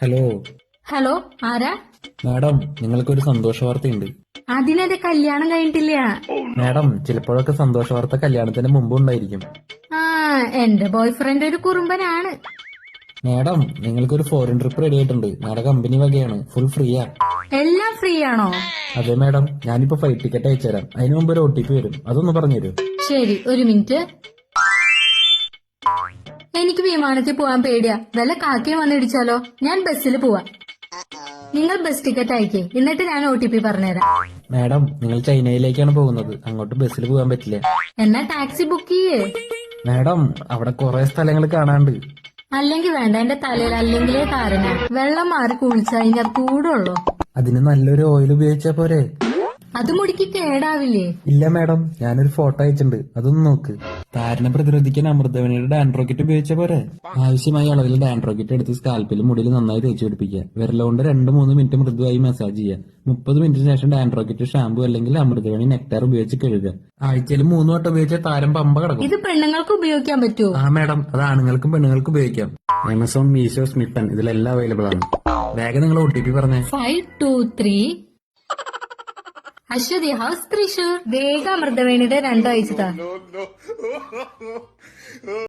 Hello. Hello, ആരാ? Madam, നിങ്ങൾക്കൊരു സന്തോഷ വാർത്തയുണ്ട്. അതിനെന്റെ കല്യാണം കഴിഞ്ഞിട്ടില്ല. മാഡം, ചിലപ്പോഴൊക്കെ സന്തോഷ വാർത്ത കല്യാണത്തിന് മുമ്പ് ഉണ്ടായിരിക്കും. ആ, എന്റെ ബോയ്ഫ്രണ്ട് ഒരു കുറുമ്പനാണ്. മാഡം, നിങ്ങൾക്കൊരു ഫോറിൻ ട്രിപ്പ് റെഡി ആയിട്ടുണ്ട്. ഞങ്ങളുടെ കമ്പനി വകയാണ്. ഫുൾ ഫ്രീയാ. എല്ലാം ഫ്രീ ആണോ? അതെ മാഡം, ഞാനിപ്പോ ഫ്ലൈറ്റ് ടിക്കറ്റ് അയച്ചുതരാം. അതിന് മുമ്പ് ഒരു OTP വരും. അതൊന്ന് പറഞ്ഞുതരൂ. ശരി, ഒരു മിനിറ്റ്. എനിക്ക് വിമാനത്തിൽ പോവാൻ പേടിയാ. വല്ല കാക്കയും വന്നിടിച്ചാലോ? ഞാൻ ബസ്സിൽ പോവാ. നിങ്ങൾ ബസ് ടിക്കറ്റ് അയക്കേ, എന്നിട്ട് ഞാൻ OTP പറഞ്ഞുതരാം. മാഡം, നിങ്ങൾ ചൈനയിലേക്കാണ് പോകുന്നത്. അങ്ങോട്ട് ബസ്സിൽ പോകാൻ പറ്റില്ല. എന്നാ ടാക്സി ബുക്ക് ചെയ്യേ. മാഡം, അവിടെ കുറെ സ്ഥലങ്ങൾ കാണാണ്ട്. അല്ലെങ്കിൽ വേണ്ട, എന്റെ തലയിൽ അല്ലെങ്കിലേ താരന. വെള്ളം മാറി കുളിച്ചാ കഴിഞ്ഞാൽ കൂടുള്ളൂ. അതിന് നല്ലൊരു ഓയിൽ ഉപയോഗിച്ചാ പോരെ? അത് മുടിക്ക് കേടാവില്ലേ? ഇല്ല മാഡം, ഞാനൊരു ഫോട്ടോ അയച്ചിട്ടുണ്ട്. അതൊന്ന് നോക്ക്. താരനെ പ്രതിരോധിക്കാൻ അമൃതവനിയുടെ ഡാൻഡ്രോക്കറ്റ് ഉപയോഗിച്ച പോരെ? ആവശ്യമായ അളവിൽ ഡാൻഡ്രോക്കറ്റ് എടുത്ത് സ്കാൽപ്പിലും മുടിയിൽ നന്നായി തേച്ച് പിടിപ്പിക്കുക. വിരലുകൊണ്ട് 2-3 മിനിറ്റ് മൃദുവായി മസാജ് ചെയ്യുക. 30 മിനിറ്റിന് ശേഷം ഡാൻഡ്രോക്കറ്റ് ഷാമ്പു അല്ലെങ്കിൽ അമൃതവണി നെക്ടാർ ഉപയോഗിച്ച് കഴുകുക. ആഴ്ചയിൽ 3 വട്ടം ഉപയോഗിച്ച താരം പമ്പ കിടക്കും. ഇത് പെണ്ണുങ്ങൾക്ക് ഉപയോഗിക്കാൻ പറ്റുമോ? ആ മാഡം, അത് ആണുങ്ങൾക്കും പെണ്ണുങ്ങൾക്കും ഉപയോഗിക്കാം. ആമസോൺ, മീഷോ, സ്മിട്ടൺ ഇതിലെല്ലാം അവൈലബിൾ ആണ്. വേഗം നിങ്ങൾ OTP പറഞ്ഞേ. 523 അശ്വതി ഹൗസ് തൃശൂർ. വേഗം അമൃതവേണിയുടെ 2 അയച്ചതാ.